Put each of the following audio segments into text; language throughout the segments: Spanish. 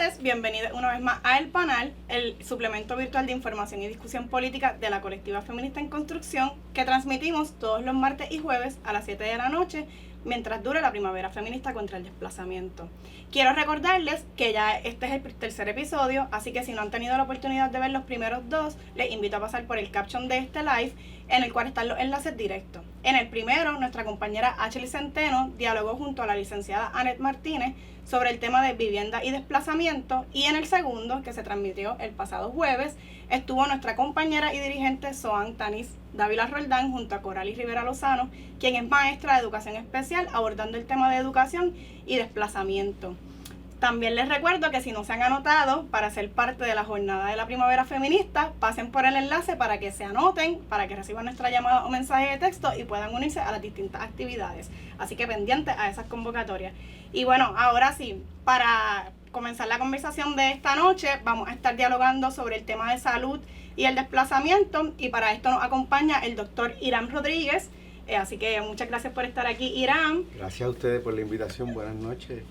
ustedes, bienvenidos una vez más a El Panal, el suplemento virtual de información y discusión política de la Colectiva Feminista en Construcción, que transmitimos todos los martes y jueves a las 7 de la noche, mientras dure la primavera feminista contra el desplazamiento. Quiero recordarles que ya este es el tercer episodio, así que si no han tenido la oportunidad de ver los primeros dos, les invito a pasar por el caption de este live, en el cual están los enlaces directos. En el primero, nuestra compañera Ashley Centeno dialogó junto a la licenciada Anet Martínez sobre el tema de vivienda y desplazamiento, y en el segundo, que se transmitió el pasado jueves, estuvo nuestra compañera y dirigente Zoan Tanis Dávila Roldán junto a Coralis Rivera Lozano, quien es maestra de educación especial, abordando el tema de educación y desplazamiento. También les recuerdo que si no se han anotado para ser parte de la jornada de la primavera feminista, pasen por el enlace para que se anoten, para que reciban nuestra llamada o mensaje de texto y puedan unirse a las distintas actividades. Así que pendientes a esas convocatorias. Y bueno, ahora sí, para comenzar la conversación de esta noche, vamos a estar dialogando sobre el tema de salud y el desplazamiento, y para esto nos acompaña el doctor Irán Rodríguez. Así que muchas gracias por estar aquí, Irán. Gracias a ustedes por la invitación, buenas noches.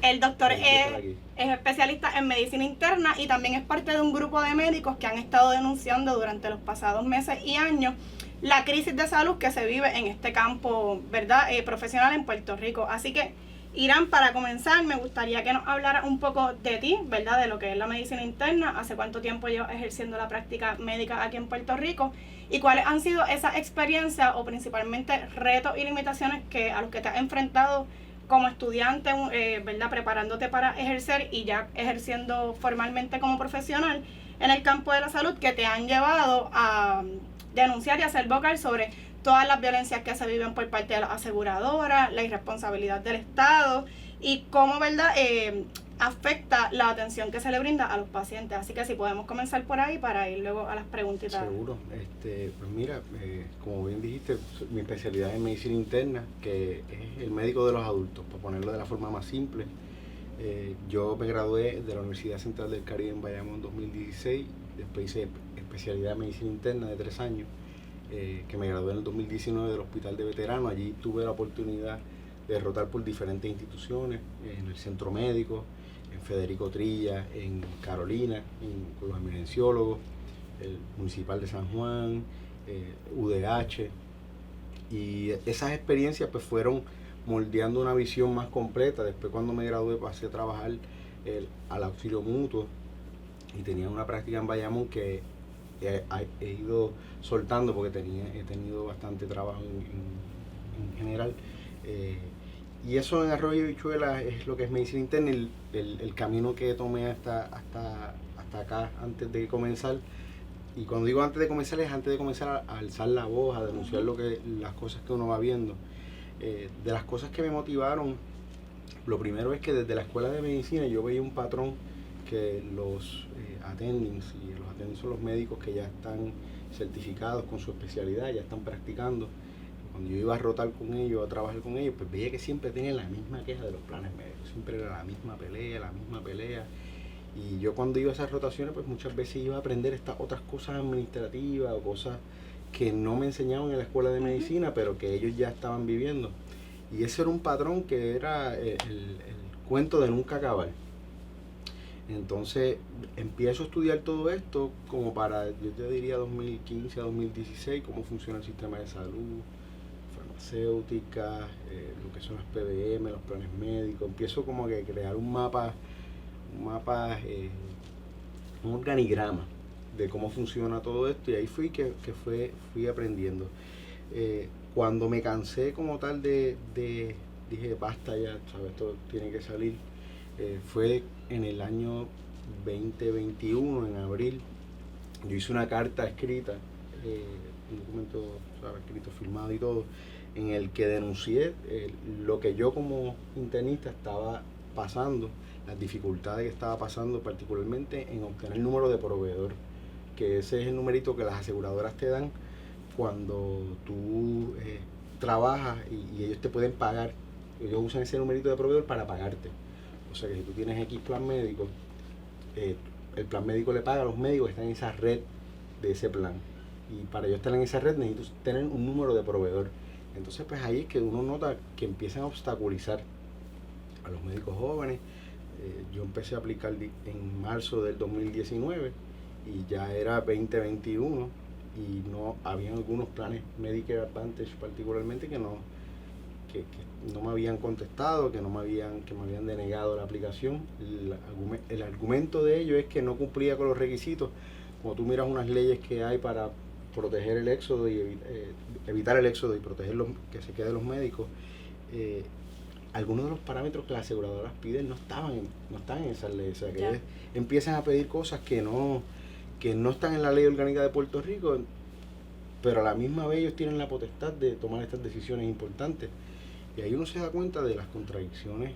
El doctor es especialista en medicina interna y también es parte de un grupo de médicos que han estado denunciando durante los pasados meses y años la crisis de salud que se vive en este campo, ¿verdad?, profesional en Puerto Rico. Así que, Irán, para comenzar, me gustaría que nos hablara un poco de ti, ¿verdad?, de lo que es la medicina interna, hace cuánto tiempo llevas ejerciendo la práctica médica aquí en Puerto Rico y cuáles han sido esas experiencias o principalmente retos y limitaciones a los que te has enfrentado como estudiante, ¿verdad?, preparándote para ejercer y ya ejerciendo formalmente como profesional en el campo de la salud, que te han llevado a denunciar y hacer vocal sobre todas las violencias que se viven por parte de las aseguradoras, la irresponsabilidad del Estado y cómo, ¿verdad?, afecta la atención que se le brinda a los pacientes. Así que si podemos comenzar por ahí para ir luego a las preguntitas. Seguro. Pues mira, como bien dijiste, mi especialidad es medicina interna, que es el médico de los adultos, por ponerlo de la forma más simple. Yo me gradué de la Universidad Central del Caribe en Bayamón en 2016, después hice especialidad de medicina interna de 3 años, que me gradué en el 2019 del Hospital de Veteranos. Allí tuve la oportunidad de rotar por diferentes instituciones, en el Centro Médico, en Federico Trilla, en Carolina, con los emergenciólogos, el Municipal de San Juan, UDH, y esas experiencias pues fueron moldeando una visión más completa. Después, cuando me gradué, pasé a trabajar al auxilio mutuo y tenía una práctica en Bayamón que he ido soltando porque he tenido bastante trabajo en general. Y eso en Arroyo Bichuela es lo que es medicina interna, el camino que tomé hasta acá antes de comenzar. Y cuando digo antes de comenzar, es antes de comenzar a alzar la voz, a denunciar las cosas que uno va viendo. De las cosas que me motivaron, lo primero es que desde la escuela de medicina yo veía un patrón que los attendings, y los attendings son los médicos que ya están certificados con su especialidad, ya están practicando. Cuando yo iba a rotar con ellos, a trabajar con ellos, pues veía que siempre tenían la misma queja de los planes médicos, siempre era la misma pelea. Y yo, cuando iba a esas rotaciones, pues muchas veces iba a aprender estas otras cosas administrativas o cosas que no me enseñaban en la escuela de medicina, pero que ellos ya estaban viviendo. Y ese era un patrón que era el cuento de nunca acabar. Entonces empiezo a estudiar todo esto como para, yo te diría, 2015 a 2016, cómo funciona el sistema de salud, farmacéuticas, lo que son las PBM, los planes médicos. Empiezo como que a crear un organigrama de cómo funciona todo esto, y ahí fui aprendiendo. Cuando me cansé como tal dije basta ya, ¿sabes? Esto tiene que salir. Fue en el año 2021, en abril. Yo hice una carta escrita, un documento, ¿sabes?, escrito, firmado y todo, en el que denuncié lo que yo como internista estaba pasando, las dificultades que estaba pasando, particularmente en obtener el número de proveedor, que ese es el numerito que las aseguradoras te dan cuando tú trabajas y ellos te pueden pagar. Ellos usan ese numerito de proveedor para pagarte. O sea que si tú tienes X plan médico, el plan médico le paga a los médicos que están en esa red de ese plan. Y para yo estar en esa red necesito tener un número de proveedor. Entonces pues ahí es que uno nota que empiezan a obstaculizar a los médicos jóvenes, Yo empecé a aplicar en marzo del 2019 y ya era 2021 y no habían algunos planes Medicare Advantage particularmente que no me habían contestado, que me habían denegado la aplicación. El argumento de ello es que no cumplía con los requisitos. Como tú miras unas leyes que hay para proteger el éxodo y evitar el éxodo y proteger que se queden los médicos, algunos de los parámetros que las aseguradoras piden no están en esas leyes. O sea, que ellos empiezan a pedir cosas que no están en la ley orgánica de Puerto Rico, pero a la misma vez ellos tienen la potestad de tomar estas decisiones importantes. Y ahí uno se da cuenta de las contradicciones,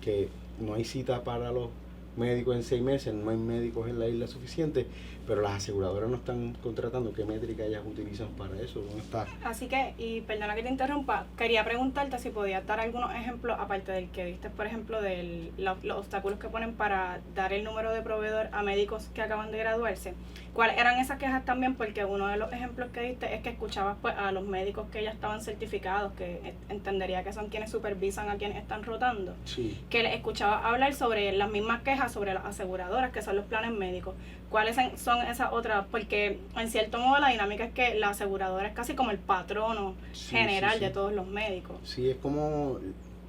que no hay cita para los médicos en 6 meses, no hay médicos en la isla suficiente, pero las aseguradoras no están contratando. ¿Qué métrica ellas utilizan para eso? ¿Dónde está? Así que, y perdona que te interrumpa, quería preguntarte si podías dar algunos ejemplos, aparte del que diste, por ejemplo, de los obstáculos que ponen para dar el número de proveedor a médicos que acaban de graduarse. ¿Cuáles eran esas quejas también? Porque uno de los ejemplos que diste es que escuchabas pues a los médicos que ya estaban certificados, que entendería que son quienes supervisan a quienes están rotando, sí, que les escuchabas hablar sobre las mismas quejas sobre las aseguradoras, que son los planes médicos. ¿Cuáles son esas otras? Porque en cierto modo la dinámica es que la aseguradora es casi como el patrono general de todos los médicos. Sí, es como,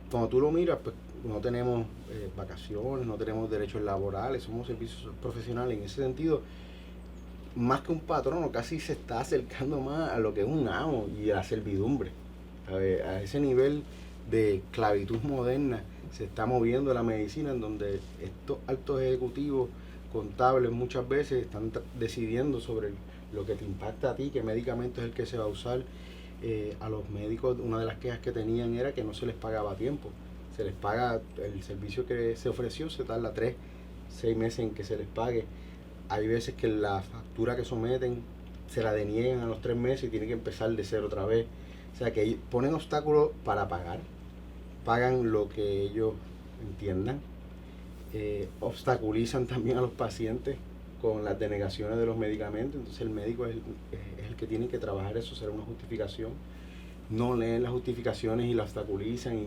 cuando tú lo miras, pues no tenemos vacaciones, no tenemos derechos laborales, somos servicios profesionales. En ese sentido, más que un patrono, casi se está acercando más a lo que es un amo y a la servidumbre. A ese nivel de esclavitud moderna se está moviendo la medicina, en donde estos altos ejecutivos contables muchas veces están decidiendo sobre lo que te impacta a ti, qué medicamento es el que se va a usar. A los médicos, una de las quejas que tenían era que no se les pagaba a tiempo. Se les paga el servicio que se ofreció, se tarda 3-6 meses en que se les pague. Hay veces que la factura que someten se la deniegan a los 3 meses y tienen que empezar de cero otra vez. O sea que ponen obstáculos para pagar, pagan lo que ellos entiendan, obstaculizan también a los pacientes con las denegaciones de los medicamentos. Entonces el médico es el que tiene que trabajar eso, hacer una justificación. No leen las justificaciones y la obstaculizan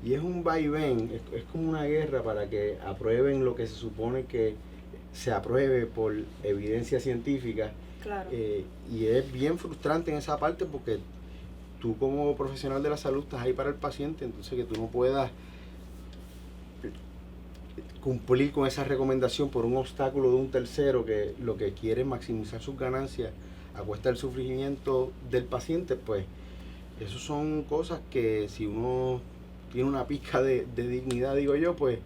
y es un vaivén, es como una guerra para que aprueben lo que se supone que se apruebe por evidencia científica. Claro. Y es bien frustrante en esa parte, porque tú como profesional de la salud estás ahí para el paciente, entonces que tú no puedas cumplir con esa recomendación por un obstáculo de un tercero que lo que quiere es maximizar sus ganancias a cuesta del sufrimiento del paciente. Pues eso son cosas que, si uno tiene una pizca de dignidad, digo yo, pues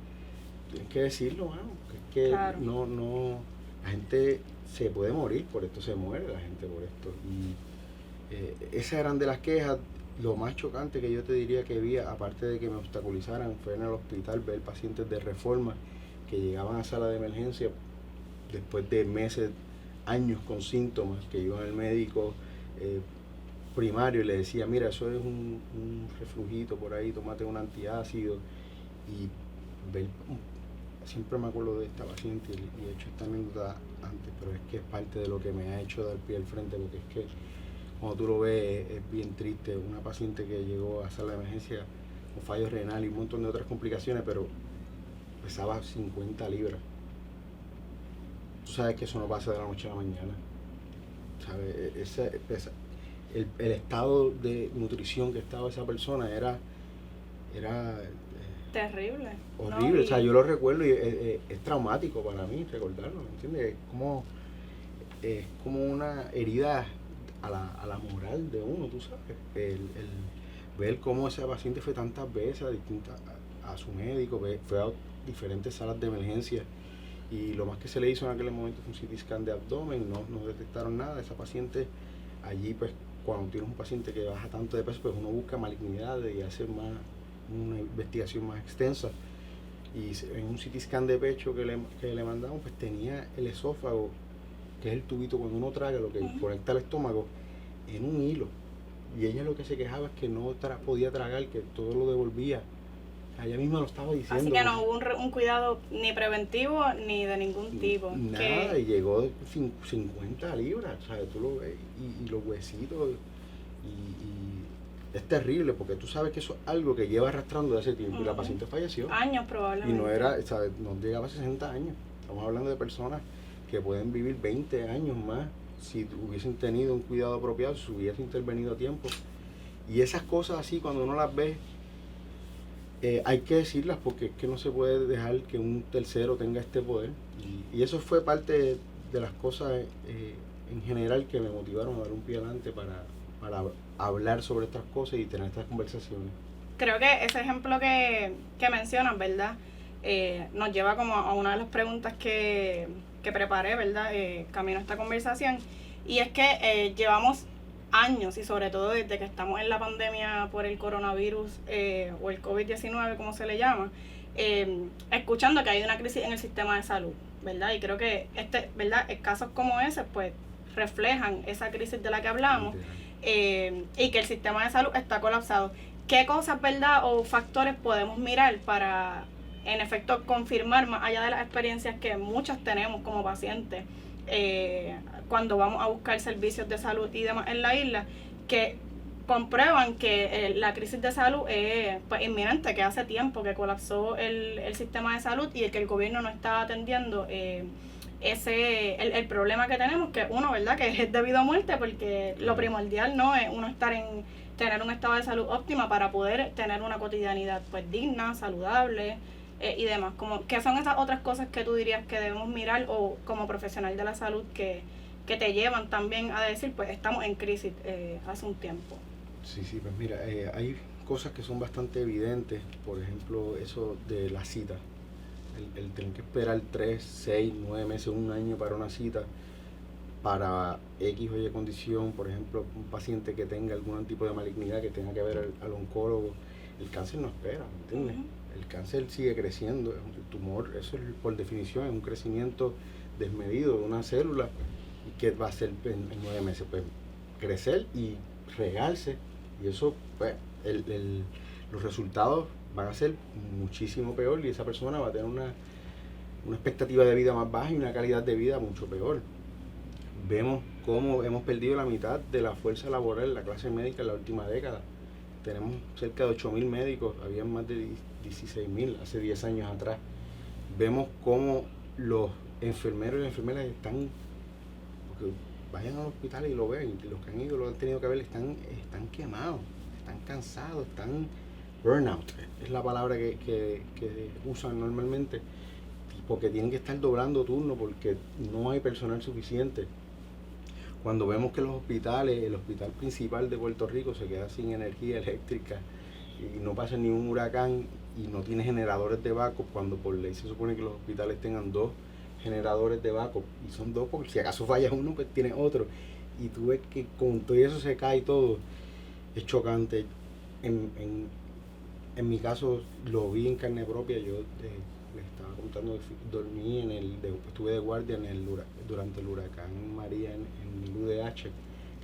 tienes que decirlo, mano, que es que claro, no, la gente se puede morir por esto, se muere la gente por esto. Y esas eran de las quejas. Lo más chocante que yo te diría que vi, aparte de que me obstaculizaran, fue en el hospital ver pacientes de Reforma que llegaban a sala de emergencia después de meses, años con síntomas, que iban al médico primario y le decía: mira, eso es un reflujito por ahí, tómate un antiácido. Y ver, siempre me acuerdo de esta paciente y he hecho esta anécdota antes, pero es que es parte de lo que me ha hecho dar pie al frente, porque es que cuando tú lo ves es bien triste. Una paciente que llegó a sala de emergencia con fallo renal y un montón de otras complicaciones, pero pesaba 50 libras. Tú sabes que eso no pasa de la noche a la mañana, ¿sabes? El estado de nutrición que estaba esa persona era terrible. horrible. ¿No? O sea, yo lo recuerdo y es traumático para mí recordarlo, ¿entiendes? Es como una herida a la moral de uno, tú sabes. El ver cómo esa paciente fue tantas veces a su médico, fue a diferentes salas de emergencia, y lo más que se le hizo en aquel momento fue un CT scan de abdomen. No detectaron nada. Esa paciente allí, pues cuando tienes un paciente que baja tanto de peso, pues uno busca malignidades y hace una investigación más extensa. Y en un CT scan de pecho que le mandamos, pues tenía el esófago, que es el tubito cuando uno traga, lo que conecta al estómago, en un hilo. Y ella lo que se quejaba es que no podía tragar, que todo lo devolvía. Ella misma lo estaba diciendo. Así que no hubo un cuidado ni preventivo ni de ningún tipo. Nada, y llegó de 50 libras, ¿sabes? Tú lo ves, y los huesitos, y es terrible porque tú sabes que eso es algo que lleva arrastrando de hace tiempo y la paciente falleció. Años probablemente. Y no era, ¿sabes? No llegaba a 60 años. Estamos hablando de personas que pueden vivir 20 años más si hubiesen tenido un cuidado apropiado, si hubiese intervenido a tiempo. Y esas cosas así, cuando uno las ve, hay que decirlas porque es que no se puede dejar que un tercero tenga este poder. Y eso fue parte de las cosas en general que me motivaron a dar un pie adelante para hablar sobre estas cosas y tener estas conversaciones. Creo que ese ejemplo que mencionas, ¿verdad? Nos lleva como a una de las preguntas que preparé, ¿verdad? Camino a esta conversación. Y es que llevamos años, y sobre todo desde que estamos en la pandemia por el coronavirus o el COVID-19, como se le llama, escuchando que hay una crisis en el sistema de salud, ¿verdad? Y creo que ¿verdad? Casos como ese, pues, reflejan esa crisis de la que hablamos, y que el sistema de salud está colapsado. ¿Qué cosas, verdad, o factores podemos mirar para, en efecto, confirmar, más allá de las experiencias que muchas tenemos como pacientes, cuando vamos a buscar servicios de salud y demás en la isla, que comprueban que la crisis de salud es pues, inminente, que hace tiempo que colapsó el sistema de salud y que el gobierno no está atendiendo el problema que tenemos, que uno, ¿verdad?, que es debido a muerte, porque lo primordial no es uno tener un estado de salud óptima para poder tener una cotidianidad pues digna, saludable, y demás. ¿Qué son esas otras cosas que tú dirías que debemos mirar, o como profesional de la salud que te llevan también a decir, pues estamos en crisis hace un tiempo? Sí, pues mira, hay cosas que son bastante evidentes, por ejemplo, eso de la cita, el tener que esperar 3, 6, 9 meses, un año para una cita, para X o Y condición, por ejemplo, un paciente que tenga algún tipo de malignidad, que tenga que ver al oncólogo. El cáncer no espera, ¿entiendes? El cáncer sigue creciendo, el tumor, eso es por definición, es un crecimiento desmedido de una célula, y que va a hacer en 9 meses, pues crecer y regarse, y eso, pues, los resultados van a ser muchísimo peor, y esa persona va a tener una expectativa de vida más baja y una calidad de vida mucho peor. Vemos cómo hemos perdido la mitad de la fuerza laboral, la clase médica, en la última década. Tenemos cerca de 8.000 médicos, había más de 16.000 hace 10 años atrás. Vemos cómo los enfermeros y las enfermeras están, porque vayan al hospital y lo ven, los que han ido, lo han tenido que ver, están quemados, están cansados, están burnout, es la palabra que usan normalmente, porque tienen que estar doblando turno porque no hay personal suficiente. Cuando vemos que los hospitales, el hospital principal de Puerto Rico se queda sin energía eléctrica y no pasa ni un huracán y no tiene generadores de backup, cuando por ley se supone que los hospitales tengan 2 generadores de backup, y son 2 porque si acaso falla uno, pues tiene otro, y tú ves que con todo eso se cae todo. Es chocante. En mi caso lo vi en carne propia. Yo les estaba contando, dormí estuve de guardia durante el huracán María en el UDH,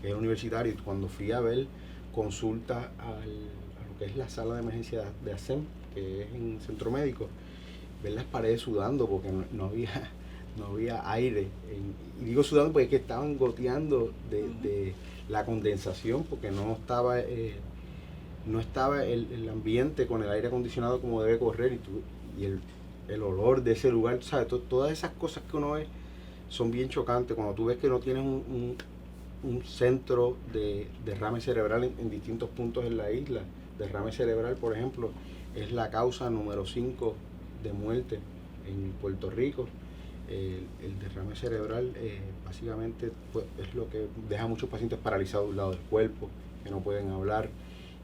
que es universitario, y cuando fui a ver consultas a lo que es la sala de emergencia de ASEM, que es en centro médico, ver las paredes sudando porque no había aire, y digo sudando porque es que estaban goteando de la condensación, porque no estaba el ambiente con el aire acondicionado como debe correr, y el olor de ese lugar, ¿sabes? Todas esas cosas que uno ve son bien chocantes cuando tú ves que no tienes un centro de derrame cerebral en distintos puntos en la isla. Derrame cerebral, por ejemplo, es la causa número 5 de muerte en Puerto Rico. El derrame cerebral básicamente, pues, es lo que deja a muchos pacientes paralizados de un lado del cuerpo, que no pueden hablar,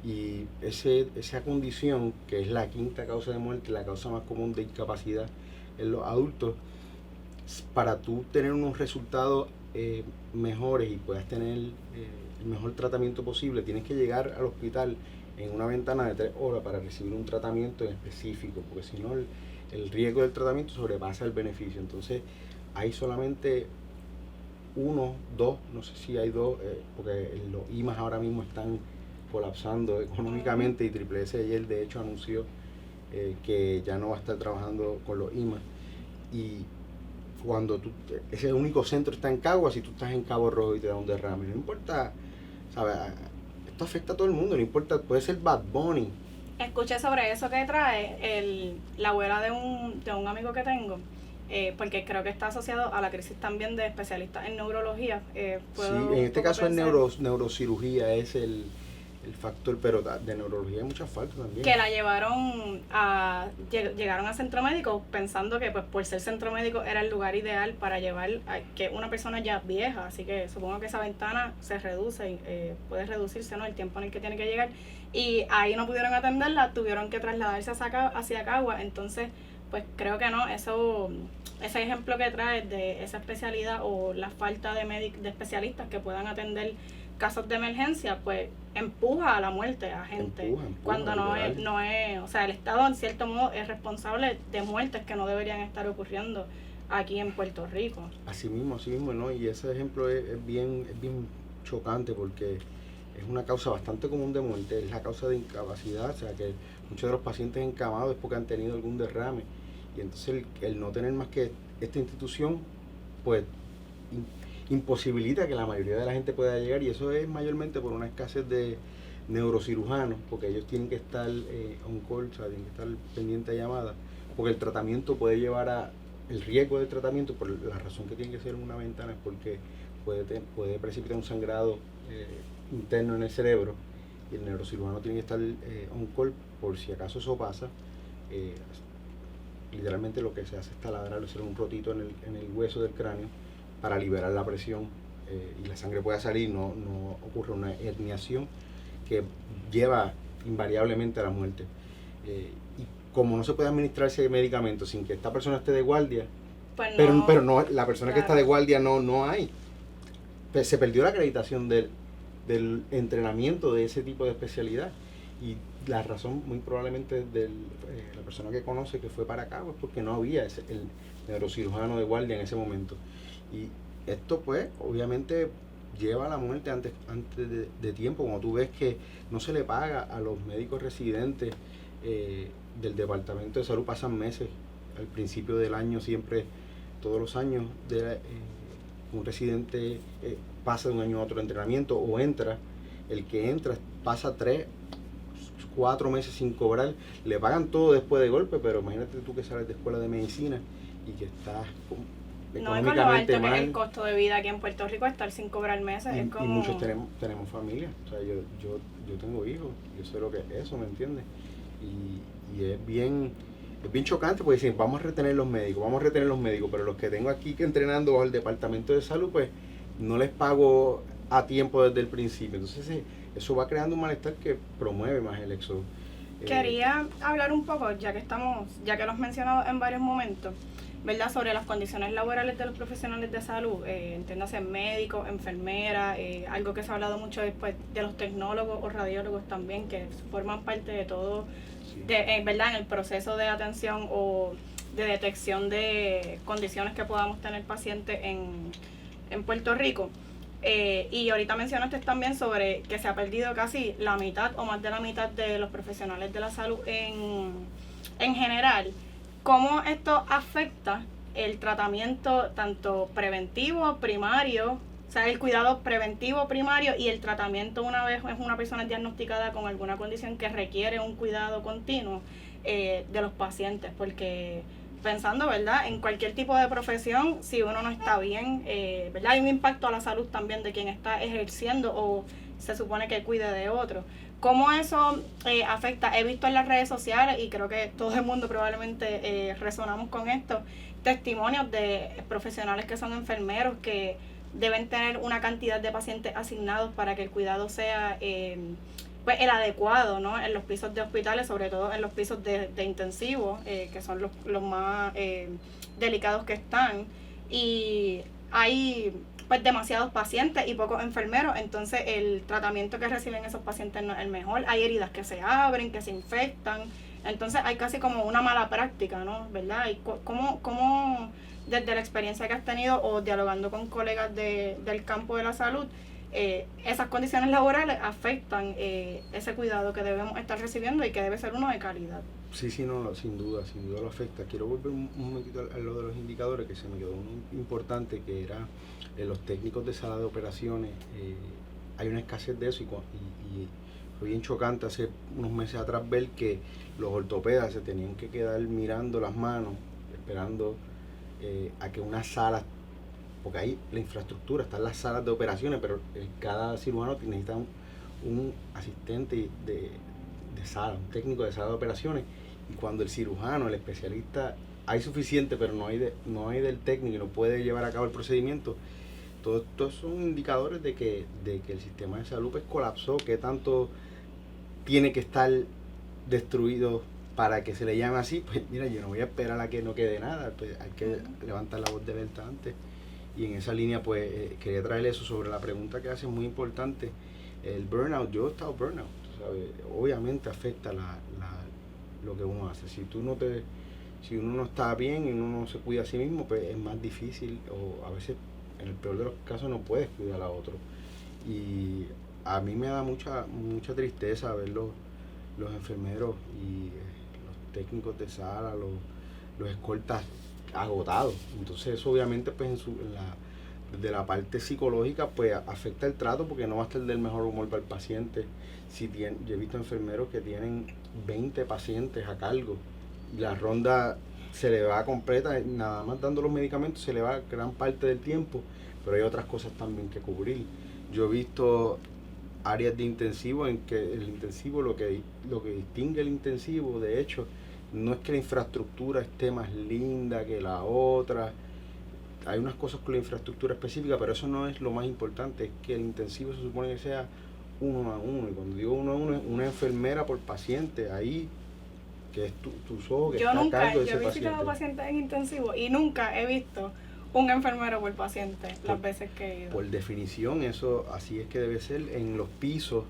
y esa condición, que es la 5ª causa de muerte, la causa más común de incapacidad en los adultos, para tú tener unos resultados mejores y puedas tener el mejor tratamiento posible, tienes que llegar al hospital en una ventana de 3 horas para recibir un tratamiento en específico, porque si no el riesgo del tratamiento sobrepasa el beneficio. Entonces hay solamente 1, 2, no sé si hay 2, porque los IMAs ahora mismo están colapsando económicamente, y Triple S ayer de hecho anunció que ya no va a estar trabajando con los IMAs, y cuando ese único centro está en Caguas, si tú estás en Cabo Rojo y te da un derrame, no importa, ¿sabes? esto afecta a todo el mundo, no importa, puede ser Bad Bunny. Escuché sobre eso que trae la abuela de un amigo que tengo, porque creo que está asociado a la crisis también de especialistas en neurología. Sí, en este caso es neurocirugía, es el factor, pero de neurología hay muchas faltas también. Que la llegaron a centro médico pensando que pues por ser centro médico era el lugar ideal para llevar que una persona ya vieja, así que supongo que esa ventana se reduce, puede reducirse, ¿no?, el tiempo en el que tiene que llegar, y ahí no pudieron atenderla, tuvieron que trasladarse hacia Cagua. Entonces pues creo que no, ese ejemplo que trae de esa especialidad o la falta de especialistas que puedan atender casos de emergencia, pues empuja a la muerte a gente, empuja, cuando no es, o sea, el Estado en cierto modo es responsable de muertes que no deberían estar ocurriendo aquí en Puerto Rico. Así mismo, ¿no? Y ese ejemplo es bien chocante, porque es una causa bastante común de muerte, es la causa de incapacidad, o sea que muchos de los pacientes encamados es porque han tenido algún derrame, y entonces el no tener más que esta institución, pues imposibilita que la mayoría de la gente pueda llegar, y eso es mayormente por una escasez de neurocirujanos, porque ellos tienen que estar on call, o sea, tienen que estar pendiente de llamadas, porque el tratamiento puede llevar a el riesgo del tratamiento, por la razón que tiene que ser en una ventana, es porque puede precipitar un sangrado interno en el cerebro, y el neurocirujano tiene que estar on call por si acaso eso pasa. Literalmente lo que se hace es taladrar, hacer un rotito en el hueso del cráneo para liberar la presión y la sangre pueda salir, no ocurre una herniación que lleva invariablemente a la muerte. Y como no se puede administrar ese medicamento sin que esta persona esté de guardia, pues pero no, la persona, claro, que está de guardia no hay. Pues se perdió la acreditación del entrenamiento de ese tipo de especialidad, y la razón muy probablemente de la persona que conoce que fue para acá es porque no había el neurocirujano de guardia en ese momento. Y esto pues obviamente lleva a la muerte antes de tiempo, como tú ves que no se le paga a los médicos residentes del Departamento de Salud. Pasan meses, al principio del año siempre, todos los años, un residente pasa de un año a otro de entrenamiento o entra, el que entra pasa 3-4 meses sin cobrar, le pagan todo después de golpe, pero imagínate tú que sales de escuela de medicina y que estás no es con lo alto que es el costo de vida aquí en Puerto Rico, estar sin cobrar meses. Y, es como... y muchos tenemos familia, o sea, yo tengo hijos, yo sé lo que es eso, ¿me entiendes? Y es bien chocante, porque dicen, vamos a retener los médicos, pero los que tengo aquí que entrenando bajo el Departamento de Salud, pues no les pago a tiempo desde el principio. Entonces eso va creando un malestar que promueve más el éxodo. Quería hablar un poco, ya que lo has mencionado en varios momentos, ¿verdad?, sobre las condiciones laborales de los profesionales de salud, entiéndase médicos, enfermeras, algo que se ha hablado mucho después de los tecnólogos o radiólogos también, que forman parte de todo, sí, ¿verdad?, en el proceso de atención o de detección de condiciones que podamos tener pacientes en Puerto Rico. Y ahorita mencionaste también sobre que se ha perdido casi la mitad o más de la mitad de los profesionales de la salud en general. ¿Cómo esto afecta el tratamiento tanto preventivo, primario, o sea, el cuidado preventivo, primario, y el tratamiento una vez es una persona diagnosticada con alguna condición que requiere un cuidado continuo de los pacientes? Porque pensando, ¿verdad?, en cualquier tipo de profesión, si uno no está bien, ¿verdad?, hay un impacto a la salud también de quien está ejerciendo o se supone que cuide de otro. ¿Cómo eso afecta? He visto en las redes sociales, y creo que todo el mundo probablemente resonamos con esto, testimonios de profesionales que son enfermeros que deben tener una cantidad de pacientes asignados para que el cuidado sea pues el adecuado, ¿no?, en los pisos de hospitales, sobre todo en los pisos de intensivo, que son los más delicados que están, y hay pues demasiados pacientes y pocos enfermeros, entonces el tratamiento que reciben esos pacientes no es el mejor, hay heridas que se abren, que se infectan, entonces hay casi como una mala práctica, ¿no?, ¿verdad? Y ¿cómo desde la experiencia que has tenido o dialogando con colegas del campo de la salud, esas condiciones laborales afectan ese cuidado que debemos estar recibiendo y que debe ser uno de calidad? Sí, no, sin duda lo afecta. Quiero volver un momentito a lo de los indicadores, que se me quedó uno importante, que era los técnicos de sala de operaciones hay una escasez de eso y fue bien chocante hace unos meses atrás ver que los ortopedas se tenían que quedar mirando las manos, esperando a que una sala, porque ahí la infraestructura, están las salas de operaciones, pero cada cirujano necesita un asistente de sala, un técnico de sala de operaciones, y cuando el cirujano, el especialista, hay suficiente, pero no hay del técnico y no puede llevar a cabo el procedimiento, todos son indicadores de que el sistema de salud pues colapsó, que tanto tiene que estar destruido para que se le llame así. Pues mira, yo no voy a esperar a que no quede nada, pues hay que levantar la voz de alerta antes. Y en esa línea pues quería traer eso sobre la pregunta que hace, muy importante, el burnout. Yo he estado burnout, ¿sabes? Obviamente afecta lo que uno hace. Si uno no está bien y uno no se cuida a sí mismo, pues es más difícil, o a veces en el peor de los casos no puedes cuidar a otro. Y a mí me da mucha tristeza ver los enfermeros y los técnicos de sala, los escoltas agotados. Entonces eso obviamente pues desde la parte psicológica pues afecta el trato, porque no va a estar del mejor humor para el paciente. Yo he visto enfermeros que tienen 20 pacientes a cargo y la ronda se le va completa, nada más dando los medicamentos se le va gran parte del tiempo, pero hay otras cosas también que cubrir. Yo he visto áreas de intensivo en que el intensivo, lo que distingue el intensivo, de hecho, no es que la infraestructura esté más linda que la otra. Hay unas cosas con la infraestructura específica, pero eso no es lo más importante. Es que el intensivo se supone que sea 1 a 1, y cuando digo 1 a 1 es una enfermera por paciente ahí, que es tus ojos, que está a cargo de ese paciente. Yo he visitado pacientes en intensivo y nunca he visto un enfermero por paciente las veces que he ido. Por definición, eso así es que debe ser. En los pisos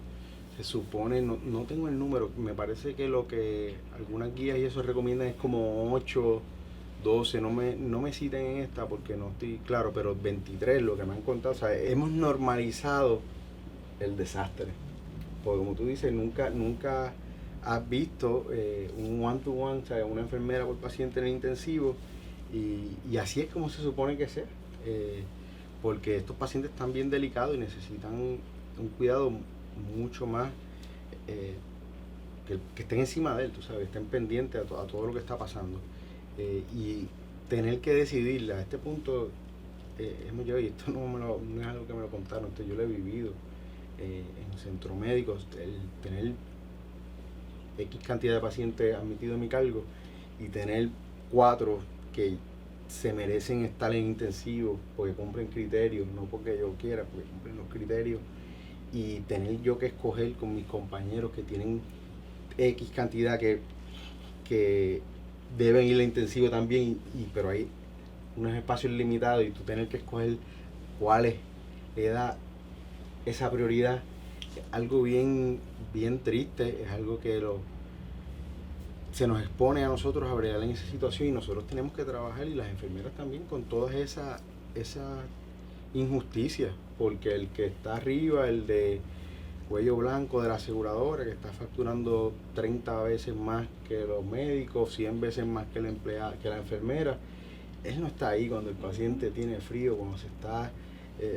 se supone, no tengo el número, me parece que lo que algunas guías y eso recomiendan es como 8, 12, no me citen en esta porque no estoy claro, pero 23 lo que me han contado. O sea, hemos normalizado el desastre, porque como tú dices, nunca has visto un one-to-one, o sea, una enfermera por paciente en el intensivo, y así es como se supone que sea, porque estos pacientes están bien delicados y necesitan un cuidado mucho más, que estén encima de él, tú sabes, estén pendientes a todo lo que está pasando, y tener que decidir a este punto, hemos llegado, y esto no es algo que me lo contaron, yo lo he vivido en centros médicos, el tener X cantidad de pacientes admitidos en mi cargo y tener 4 que se merecen estar en intensivo porque cumplen criterios, no porque yo quiera, porque cumplen los criterios, y tener yo que escoger con mis compañeros que tienen X cantidad que deben ir a intensivo también, pero hay unos espacios limitados y tú tener que escoger cuáles le da esa prioridad, es algo bien triste, es algo que se nos expone a nosotros a bregar en esa situación, y nosotros tenemos que trabajar, y las enfermeras también, con todas esas injusticias, porque el que está arriba, el de cuello blanco de la aseguradora, que está facturando 30 veces más que los médicos, 100 veces más que la enfermera, él no está ahí cuando el paciente tiene frío, cuando se está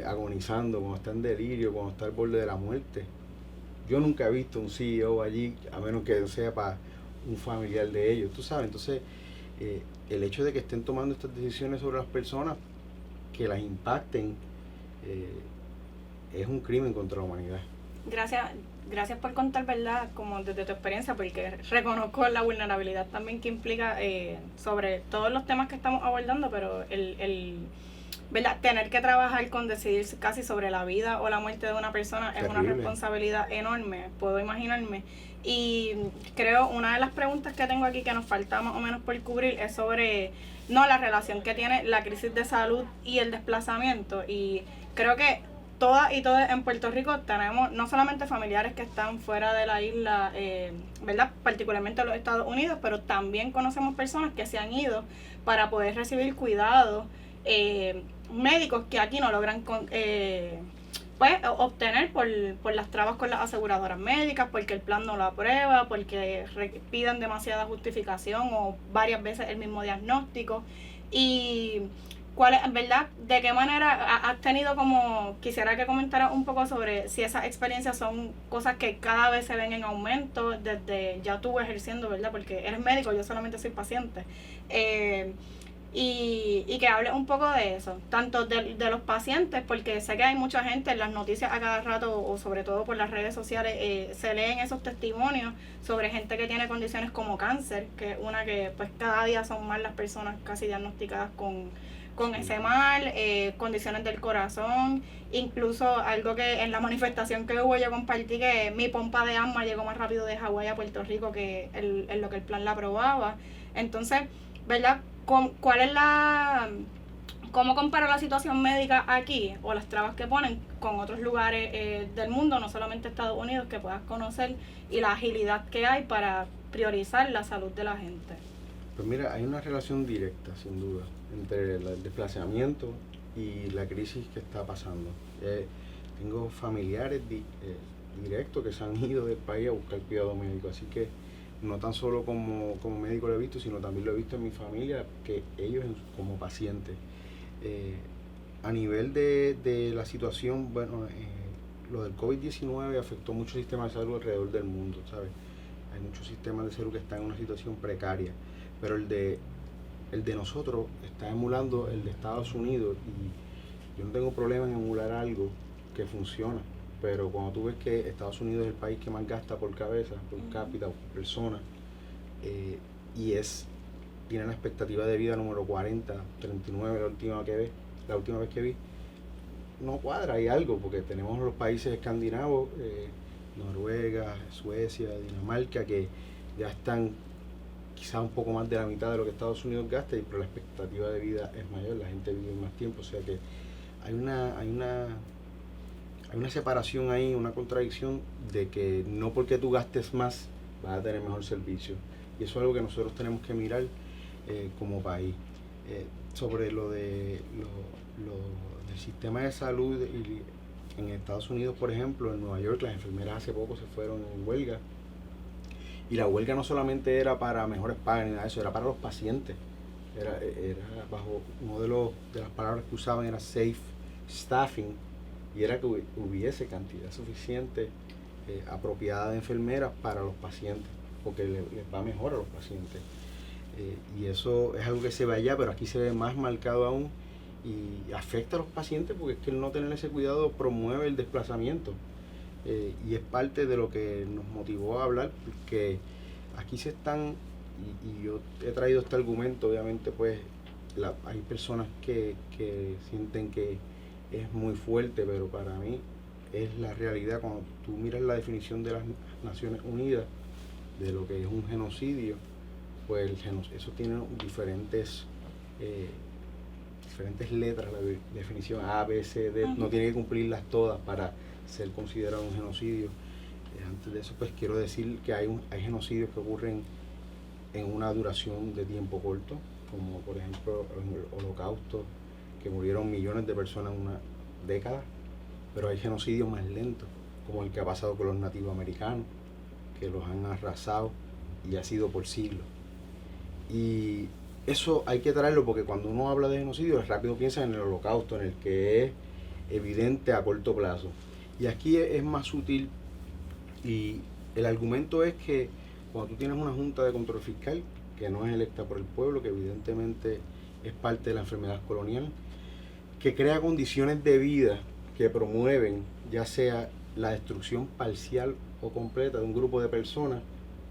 agonizando, cuando está en delirio, cuando está al borde de la muerte. Yo nunca he visto un CEO allí, a menos que sea para un familiar de ellos, tú sabes. Entonces, el hecho de que estén tomando estas decisiones sobre las personas, que las impacten, es un crimen contra la humanidad. Gracias por contar, ¿verdad? Como desde tu experiencia, porque reconozco la vulnerabilidad también que implica sobre todos los temas que estamos abordando, pero ¿verdad? Tener que trabajar con decidir casi sobre la vida o la muerte de una persona es una responsabilidad enorme, puedo imaginarme. Y creo una de las preguntas que tengo aquí que nos falta más o menos por cubrir es sobre la relación que tiene la crisis de salud y el desplazamiento. Y creo que todas y todos en Puerto Rico tenemos no solamente familiares que están fuera de la isla, ¿verdad? Particularmente en los Estados Unidos, pero también conocemos personas que se han ido para poder recibir cuidados médicos que aquí no logran obtener por las trabas con las aseguradoras médicas, porque el plan no lo aprueba, porque piden demasiada justificación o varias veces el mismo diagnóstico. Y ¿cuál es, verdad? ¿De qué manera has tenido como, quisiera que comentaras un poco sobre si esas experiencias son cosas que cada vez se ven en aumento desde ya tú ejerciendo, ¿verdad? Porque eres médico, yo solamente soy paciente. Y que hables un poco de eso, tanto de los pacientes, porque sé que hay mucha gente en las noticias a cada rato, o sobre todo por las redes sociales, se leen esos testimonios sobre gente que tiene condiciones como cáncer, que es una que pues cada día son más las personas casi diagnosticadas con ese mal, condiciones del corazón, incluso algo que en la manifestación que hubo yo compartí que mi pompa de asma llegó más rápido de Hawái a Puerto Rico que en lo que el plan la aprobaba. Entonces, ¿verdad? ¿Cuál es cómo compara la situación médica aquí o las trabas que ponen con otros lugares del mundo, no solamente Estados Unidos, que puedas conocer, y la agilidad que hay para priorizar la salud de la gente? Pues mira, hay una relación directa, sin duda, entre el desplazamiento y la crisis que está pasando. Tengo familiares directos que se han ido del país a buscar cuidado médico, así que no tan solo como médico lo he visto, sino también lo he visto en mi familia, que ellos como pacientes. A nivel de la situación, bueno, lo del COVID-19 afectó muchos sistemas de salud alrededor del mundo, ¿sabes? Hay muchos sistemas de salud que están en una situación precaria, pero el de nosotros está emulando el de Estados Unidos, y yo no tengo problema en emular algo que funciona, pero cuando tú ves que Estados Unidos es el país que más gasta por cabeza, por cápita, por persona, y tiene la expectativa de vida número 40, 39 la última vez que vi, no cuadra, hay algo, porque tenemos los países escandinavos, Noruega, Suecia, Dinamarca, que ya están quizá un poco más de la mitad de lo que Estados Unidos gasta, pero la expectativa de vida es mayor, la gente vive más tiempo, o sea que hay una separación ahí, una contradicción de que no porque tú gastes más vas a tener mejor servicio, y eso es algo que nosotros tenemos que mirar como país. Sobre lo del sistema de salud en Estados Unidos, por ejemplo, en Nueva York, las enfermeras hace poco se fueron en huelga, y la huelga no solamente era para mejores pagas ni nada de eso, era para los pacientes. Era bajo de las palabras que usaban era safe staffing, y era que hubiese cantidad suficiente apropiada de enfermeras para los pacientes, porque les va mejor a los pacientes. Y eso es algo que se ve allá, pero aquí se ve más marcado aún, y afecta a los pacientes porque es que el no tener ese cuidado promueve el desplazamiento. Y es parte de lo que nos motivó a hablar, porque aquí se están, y yo he traído este argumento, obviamente pues hay personas que sienten que es muy fuerte, pero para mí es la realidad. Cuando tú miras la definición de las Naciones Unidas de lo que es un genocidio, pues eso tiene diferentes letras, la definición A, B, C, D, no tiene que cumplirlas todas para ser considerado un genocidio. Antes de eso, pues quiero decir que hay genocidios que ocurren en una duración de tiempo corto, como por ejemplo el Holocausto, que murieron millones de personas en una década, pero hay genocidios más lentos, como el que ha pasado con los nativos americanos, que los han arrasado y ha sido por siglos. Y eso hay que traerlo, porque cuando uno habla de genocidio, rápido piensa en el Holocausto, en el que es evidente a corto plazo. Y aquí es más sutil, y el argumento es que cuando tú tienes una junta de control fiscal que no es electa por el pueblo, que evidentemente es parte de la enfermedad colonial, que crea condiciones de vida que promueven ya sea la destrucción parcial o completa de un grupo de personas,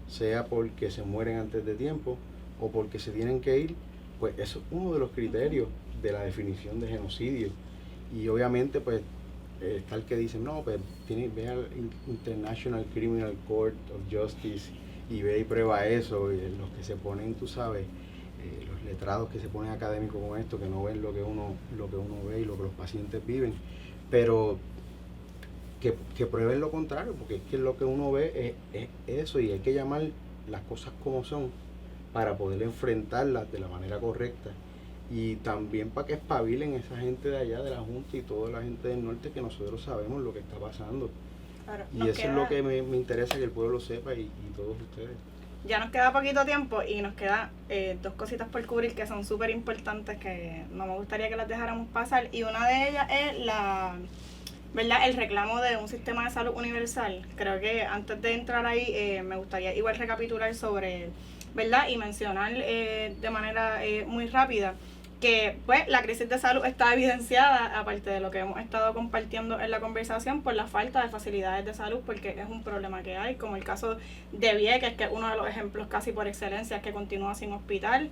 sea porque se mueren antes de tiempo o porque se tienen que ir, pues eso es uno de los criterios de la definición de genocidio. Y obviamente pues está el que dice, no, pues ve al International Criminal Court of Justice y ve y prueba eso, y los que se ponen, tú sabes, los letrados que se ponen académicos con esto, que no ven lo que uno ve y lo que los pacientes viven, pero que prueben lo contrario, porque es que lo que uno ve es eso, y hay que llamar las cosas como son para poder enfrentarlas de la manera correcta, y también para que espabilen esa gente de allá de la Junta y toda la gente del norte, que nosotros sabemos lo que está pasando. Claro, y eso es lo que me interesa que el pueblo sepa, y todos ustedes. ya nos queda poquito tiempo y nos quedan dos cositas por cubrir que son súper importantes que no me gustaría que las dejáramos pasar, y una de ellas es ¿verdad? El reclamo de un sistema de salud universal. Creo que antes de entrar ahí me gustaría igual recapitular sobre, ¿verdad? Y mencionar de manera muy rápida que pues la crisis de salud está evidenciada, aparte de lo que hemos estado compartiendo en la conversación, por la falta de facilidades de salud, porque es un problema que hay, como el caso de Vieques, que es uno de los ejemplos casi por excelencia, que continúa sin hospital,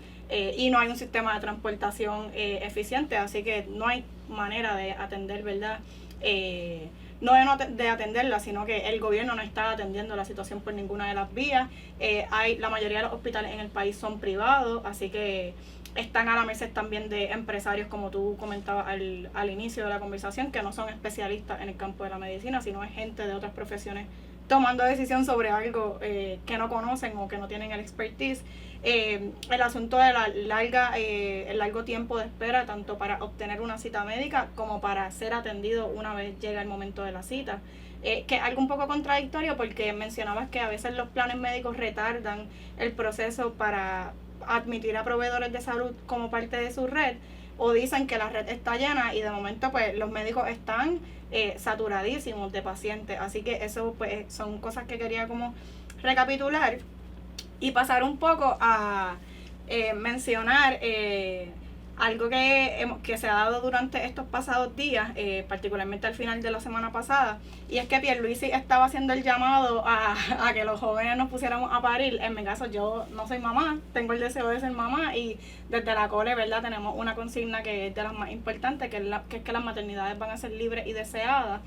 y no hay un sistema de transportación eficiente, así que no hay manera de atender, ¿verdad? No de atenderla, sino que el gobierno no está atendiendo la situación por ninguna de las vías. La mayoría de los hospitales en el país son privados, así que están a la merced también de empresarios, como tú comentabas al inicio de la conversación, que no son especialistas en el campo de la medicina, sino es gente de otras profesiones tomando decisión sobre algo que no conocen o que no tienen el expertise. El asunto de el largo tiempo de espera, tanto para obtener una cita médica como para ser atendido una vez llega el momento de la cita. Que es algo un poco contradictorio, porque mencionabas que a veces los planes médicos retardan el proceso para admitir a proveedores de salud como parte de su red, o dicen que la red está llena y de momento pues los médicos están saturadísimos de pacientes. Así que eso pues son cosas que quería como recapitular y pasar un poco a mencionar algo que se ha dado durante estos pasados días, particularmente al final de la semana pasada, y es que Pierluisi estaba haciendo el llamado a que los jóvenes nos pusiéramos a parir. En mi caso, yo no soy mamá, tengo el deseo de ser mamá, y desde la COLE, ¿verdad?, tenemos una consigna que es de las más importantes, que es que las maternidades van a ser libres y deseadas.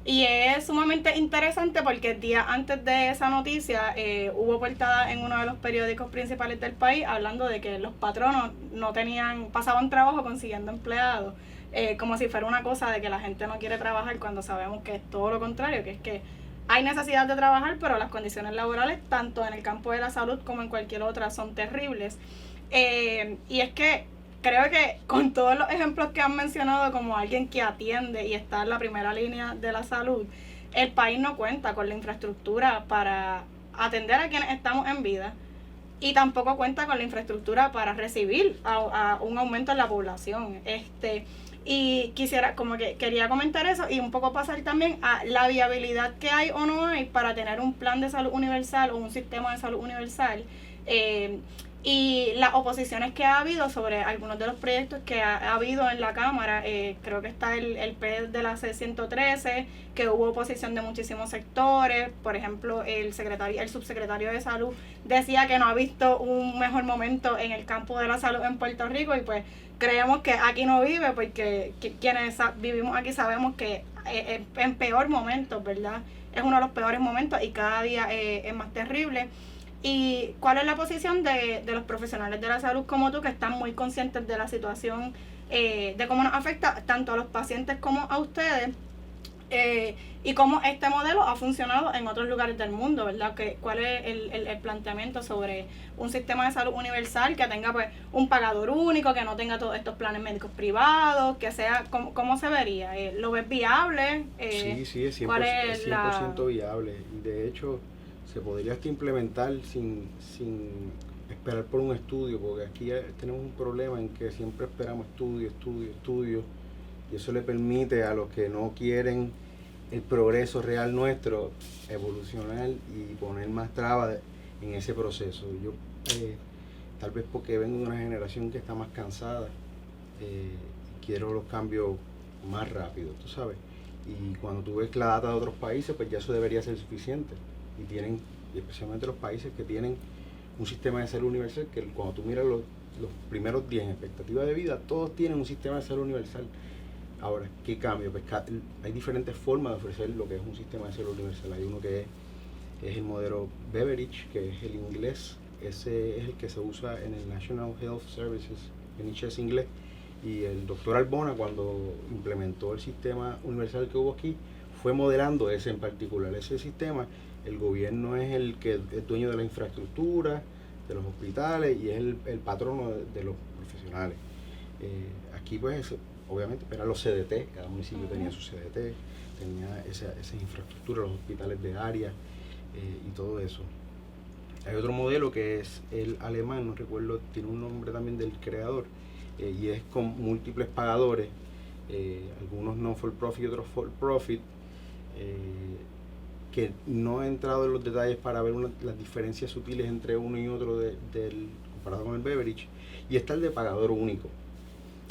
Y es sumamente interesante porque el día antes de esa noticia hubo portada en uno de los periódicos principales del país hablando de que los patronos pasaban trabajo consiguiendo empleados, como si fuera una cosa de que la gente no quiere trabajar, cuando sabemos que es todo lo contrario, que es que hay necesidad de trabajar, pero las condiciones laborales, tanto en el campo de la salud como en cualquier otra, son terribles. Y es que creo que con todos los ejemplos que han mencionado, como alguien que atiende y está en la primera línea de la salud, el país no cuenta con la infraestructura para atender a quienes estamos en vida, y tampoco cuenta con la infraestructura para recibir a un aumento en la población. Y quería comentar eso y un poco pasar también a la viabilidad que hay o no hay para tener un plan de salud universal o un sistema de salud universal. Y las oposiciones que ha habido sobre algunos de los proyectos que ha habido en la Cámara. Creo que está el PED de la C-113, que hubo oposición de muchísimos sectores. Por ejemplo, el subsecretario de Salud decía que no ha visto un mejor momento en el campo de la salud en Puerto Rico, y pues creemos que aquí no vive, porque quienes vivimos aquí sabemos que en peor momento, ¿verdad? Es uno de los peores momentos y cada día es más terrible. ¿Y cuál es la posición de los profesionales de la salud como tú, que están muy conscientes de la situación, de cómo nos afecta tanto a los pacientes como a ustedes, y cómo este modelo ha funcionado en otros lugares del mundo, ¿verdad? ¿Cuál es el planteamiento sobre un sistema de salud universal que tenga pues un pagador único, que no tenga todos estos planes médicos privados, que sea, ¿cómo se vería? ¿Lo ves viable? Sí, es 100% viable. De hecho, se podría hasta implementar sin esperar por un estudio, porque aquí tenemos un problema en que siempre esperamos estudios, y eso le permite a los que no quieren el progreso real nuestro evolucionar y poner más trabas en ese proceso. Yo, tal vez porque vengo de una generación que está más cansada, quiero los cambios más rápido, tú sabes. Y cuando tú ves la data de otros países, pues ya eso debería ser suficiente. Y especialmente los países que tienen un sistema de salud universal, que cuando tú miras los primeros 10 en expectativa de vida, todos tienen un sistema de salud universal. Ahora, ¿qué cambio? Pues hay diferentes formas de ofrecer lo que es un sistema de salud universal. Hay uno que es el modelo Beveridge, que es el inglés. Ese es el que se usa en el National Health Services, NHS inglés. Y el doctor Arbona, cuando implementó el sistema universal que hubo aquí, fue modelando ese en particular. Ese sistema, el gobierno es el que es dueño de la infraestructura, de los hospitales, y es el patrono de los profesionales. Aquí pues obviamente eran los CDT, cada municipio tenía su CDT, tenía esa infraestructura, los hospitales de área y todo eso. Hay otro modelo que es el alemán, no recuerdo, tiene un nombre también del creador, y es con múltiples pagadores, algunos no for profit y otros for profit, que no he entrado en los detalles para ver las diferencias sutiles entre uno y otro comparado con el beverage. Y está el de pagador único.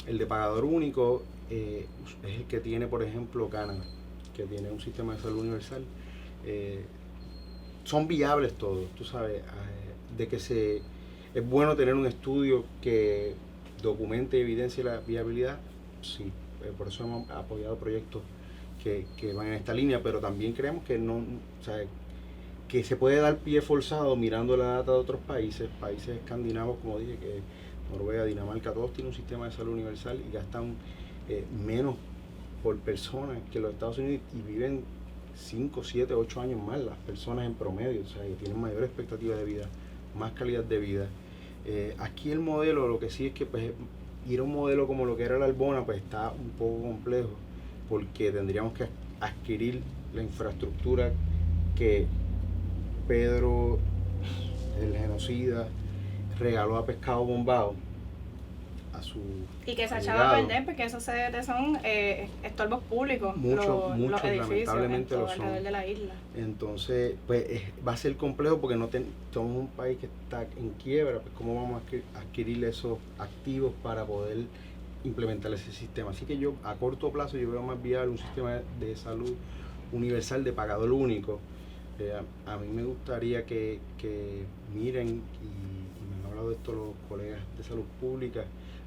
El de pagador único es el que tiene, por ejemplo, Canadá, que tiene un sistema de salud universal. Son viables todos, tú sabes, de que es bueno tener un estudio que documente y evidencie la viabilidad, sí, por eso hemos apoyado proyectos que van en esta línea, pero también creemos que no, o sea, que se puede dar pie forzado mirando la data de otros países escandinavos, como dije, que Noruega, Dinamarca, todos tienen un sistema de salud universal y gastan menos por persona que los Estados Unidos, y viven 5, 7, 8 años más las personas en promedio, o sea, que tienen mayor expectativa de vida, más calidad de vida. Aquí el modelo, lo que sí es que pues, ir a un modelo como lo que era la Albona, pues está un poco complejo, porque tendríamos que adquirir la infraestructura que Pedro, el genocida, regaló a Pescado Bombado a su y que se echaba a perder porque esos son estorbos públicos, muchos los edificios lamentablemente lo son alrededor de la isla. Entonces pues va a ser complejo porque somos un país que está en quiebra, pues cómo vamos a adquirir esos activos para poder implementar ese sistema. Así que yo a corto plazo yo veo más viable un sistema de salud universal de pagador único. A mí me gustaría que miren, y me han hablado de esto los colegas de salud pública.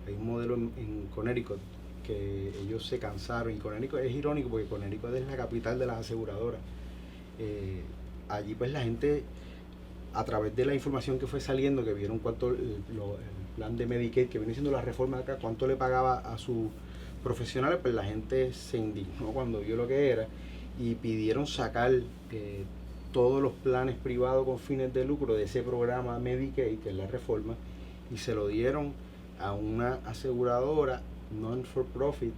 Hay un modelo en Connecticut que ellos se cansaron, y Connecticut es irónico porque Connecticut es la capital de las aseguradoras. Allí pues la gente, a través de la información que fue saliendo, que vieron cuánto el plan de Medicaid, que viene siendo la reforma de acá, cuánto le pagaba a sus profesionales, pues la gente se indignó cuando vio lo que era y pidieron sacar todos los planes privados con fines de lucro de ese programa Medicaid, que es la reforma, y se lo dieron a una aseguradora non-for-profit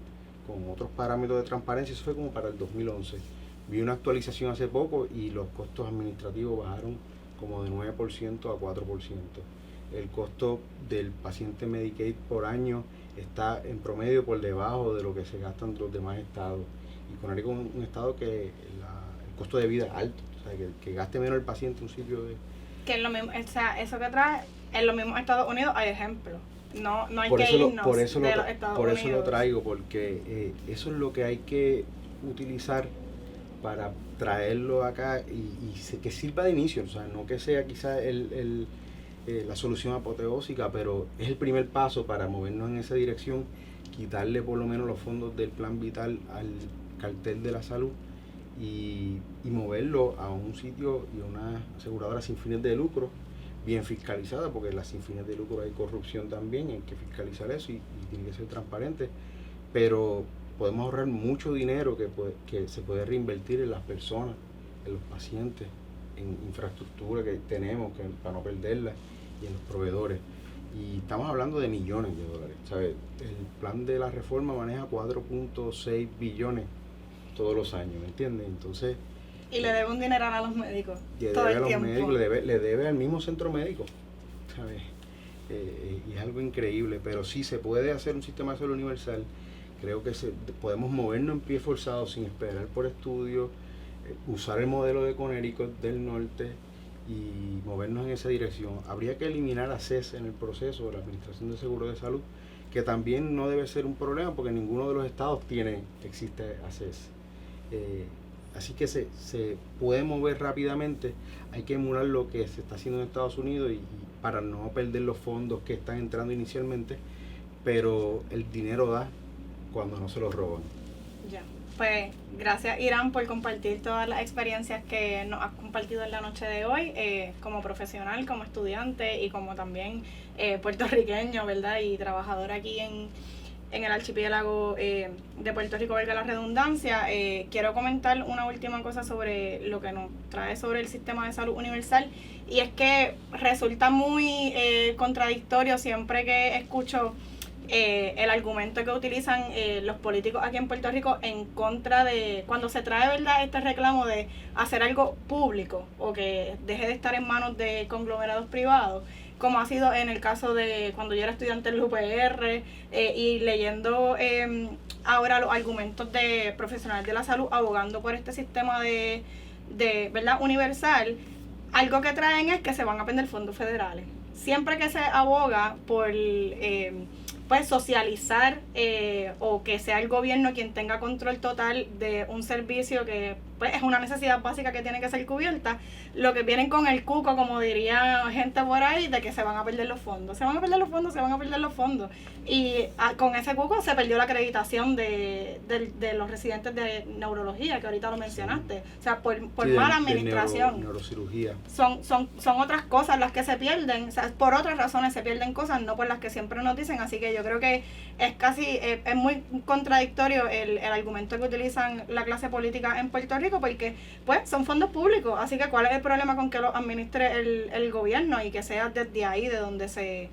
con otros parámetros de transparencia. Eso fue como para el 2011. Vi una actualización hace poco y los costos administrativos bajaron como de 9% a 4%. El costo del paciente Medicaid por año está en promedio por debajo de lo que se gasta en los demás estados. Y Connecticut es un estado que el costo de vida es alto. O sea, que gaste menos el paciente en un sitio de... Que es lo mismo, o sea, eso que trae, en los mismos Estados Unidos hay ejemplos. No hay por que eso irnos por eso de los Estados por Unidos. eso lo traigo, porque eso es lo que hay que utilizar para traerlo acá y que sirva de inicio. O sea, no que sea quizás la solución apoteósica, pero es el primer paso para movernos en esa dirección, quitarle por lo menos los fondos del plan vital al cartel de la salud y moverlo a un sitio y a una aseguradora sin fines de lucro, bien fiscalizada, porque las sin fines de lucro hay corrupción también, hay que fiscalizar eso y tiene que ser transparente, pero podemos ahorrar mucho dinero que se puede reinvertir en las personas, en los pacientes, en infraestructura que tenemos para no perderla, y en los proveedores. Y estamos hablando de millones de dólares, ¿sabes? El plan de la reforma maneja 4.6 billones todos los años, ¿me entiendes? Entonces... Y le debe un dineral a los médicos todo el tiempo. Médicos, le debe al mismo centro médico, ¿sabes? Y es algo increíble, pero sí se puede hacer un sistema de salud universal. Creo que podemos movernos en pie forzado sin esperar por estudios, usar el modelo de Connecticut del norte y movernos en esa dirección. Habría que eliminar a CES en el proceso de la Administración de Seguros de Salud, que también no debe ser un problema porque ninguno de los estados existe ACES. Así que se puede mover rápidamente. Hay que emular lo que se está haciendo en Estados Unidos y para no perder los fondos que están entrando inicialmente, pero el dinero da cuando no se lo roban. Ya, pues gracias Irán por compartir todas las experiencias que nos has compartido en la noche de hoy, como profesional, como estudiante y como también puertorriqueño, ¿verdad? Y trabajador aquí en el archipiélago de Puerto Rico, valga la redundancia. Quiero comentar una última cosa sobre lo que nos trae sobre el sistema de salud universal, y es que resulta muy contradictorio siempre que escucho el argumento que utilizan los políticos aquí en Puerto Rico en contra de cuando se trae, ¿verdad?, este reclamo de hacer algo público o que deje de estar en manos de conglomerados privados, como ha sido en el caso de cuando yo era estudiante en la UPR, y leyendo ahora los argumentos de profesionales de la salud abogando por este sistema de ¿verdad?, universal. Algo que traen es que se van a perder fondos federales. Siempre que se aboga por pues socializar o que sea el gobierno quien tenga control total de un servicio que pues es una necesidad básica que tiene que ser cubierta, lo que vienen con el cuco, como diría gente por ahí, de que se van a perder los fondos. Se van a perder los fondos, se van a perder los fondos. Y con ese cuco se perdió la acreditación de los residentes de neurología, que ahorita lo mencionaste. O sea, por sí, mala administración. Neurocirugía. Son otras cosas las que se pierden. O sea, por otras razones se pierden cosas, no por las que siempre nos dicen. Así que yo creo que es muy contradictorio el argumento que utilizan la clase política en Puerto Rico, porque pues son fondos públicos, así que ¿cuál es el problema con que lo administre el gobierno y que sea desde ahí de donde se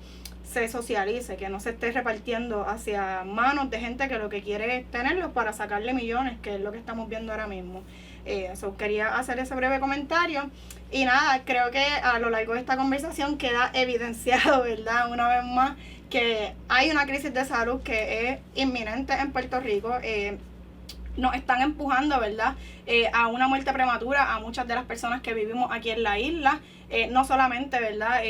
socialice, que no se esté repartiendo hacia manos de gente que lo que quiere es tenerlos para sacarle millones, que es lo que estamos viendo ahora mismo? Quería hacer ese breve comentario y nada, creo que a lo largo de esta conversación queda evidenciado, ¿verdad?, una vez más, que hay una crisis de salud que es inminente en Puerto Rico. Nos están empujando, ¿verdad?, a una muerte prematura a muchas de las personas que vivimos aquí en la isla, no solamente, ¿verdad?,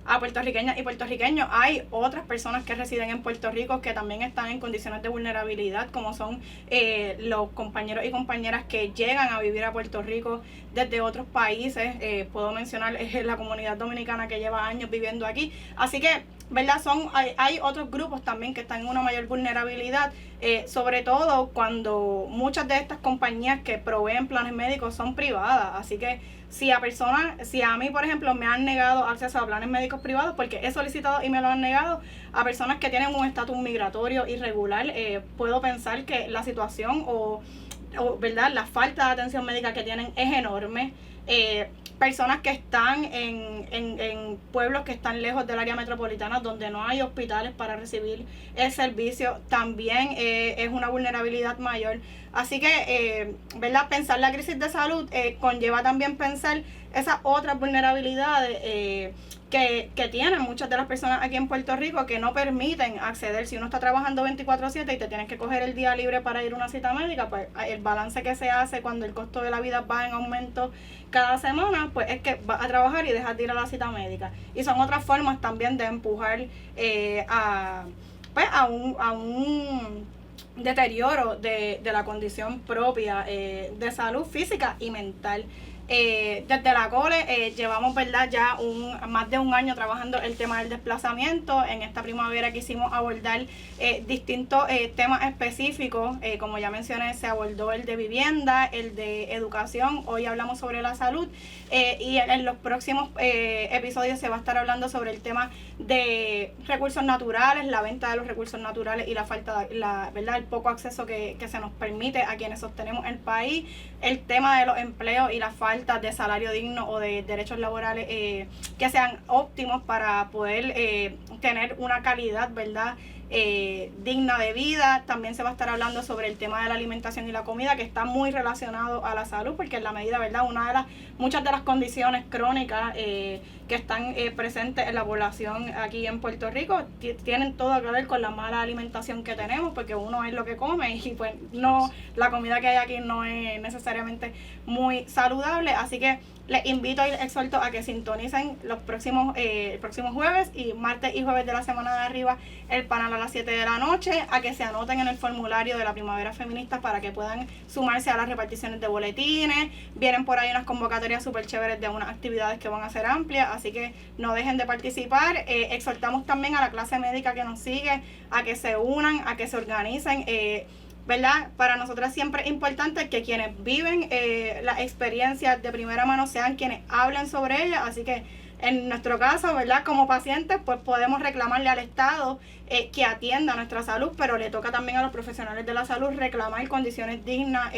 a puertorriqueñas y puertorriqueños. Hay otras personas que residen en Puerto Rico que también están en condiciones de vulnerabilidad, como son los compañeros y compañeras que llegan a vivir a Puerto Rico desde otros países. Puedo mencionar la comunidad dominicana que lleva años viviendo aquí. Así que, ¿verdad?, hay otros grupos también que están en una mayor vulnerabilidad, sobre todo cuando muchas de estas compañías que proveen planes médicos son privadas. Así que si a mí, por ejemplo, me han negado acceso a planes médicos privados porque he solicitado y me lo han negado, a personas que tienen un estatus migratorio irregular, puedo pensar que la situación o ¿verdad?, la falta de atención médica que tienen es enorme. Personas que están en pueblos que están lejos del área metropolitana, donde no hay hospitales para recibir el servicio, también es una vulnerabilidad mayor. Así que, ¿verdad?, pensar la crisis de salud conlleva también pensar esas otras vulnerabilidades que tienen muchas de las personas aquí en Puerto Rico, que no permiten acceder. Si uno está trabajando 24/7 y te tienes que coger el día libre para ir a una cita médica, pues el balance que se hace cuando el costo de la vida va en aumento cada semana, pues es que vas a trabajar y dejas de ir a la cita médica. Y son otras formas también de empujar a un deterioro de la condición propia de salud física y mental. Desde la COLE llevamos, ¿verdad?, ya más de un año trabajando el tema del desplazamiento. En esta primavera quisimos abordar distintos temas específicos. Como ya mencioné, se abordó el de vivienda, el de educación. Hoy hablamos sobre la salud, y en los próximos episodios se va a estar hablando sobre el tema de recursos naturales, la venta de los recursos naturales y la falta, ¿verdad?, el poco acceso que se nos permite a quienes sostenemos el país, el tema de los empleos y la falta de salario digno o de derechos laborales que sean óptimos para poder tener una calidad, ¿verdad?, digna de vida. También se va a estar hablando sobre el tema de la alimentación y la comida, que está muy relacionado a la salud, porque en la medida, ¿verdad?, muchas de las condiciones crónicas que están presentes en la población aquí en Puerto Rico tienen todo que ver con la mala alimentación que tenemos, porque uno es lo que come y pues la comida que hay aquí no es necesariamente muy saludable. Así que les invito y les exhorto a que sintonicen el próximo jueves y martes y jueves de la semana de arriba el panel a las 7 de la noche, a que se anoten en el formulario de la Primavera Feminista para que puedan sumarse a las reparticiones de boletines. Vienen por ahí unas convocatorias súper chéveres de unas actividades que van a ser amplias, así que no dejen de participar. Exhortamos también a la clase médica que nos sigue a que se unan, a que se organicen. ¿Verdad? Para nosotras siempre es importante que quienes viven las experiencias de primera mano sean quienes hablen sobre ellas, así que En nuestro caso, ¿verdad? Como pacientes, pues podemos reclamarle al Estado que atienda nuestra salud, pero le toca también a los profesionales de la salud reclamar condiciones dignas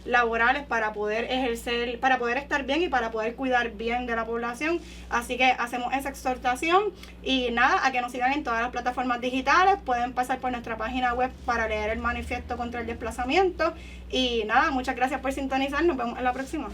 laborales para poder ejercer, para poder estar bien y para poder cuidar bien de la población. Así que hacemos esa exhortación y nada, a que nos sigan en todas las plataformas digitales. Pueden pasar por nuestra página web para leer el manifiesto contra el desplazamiento. Y nada, muchas gracias por sintonizar. Nos vemos en la próxima.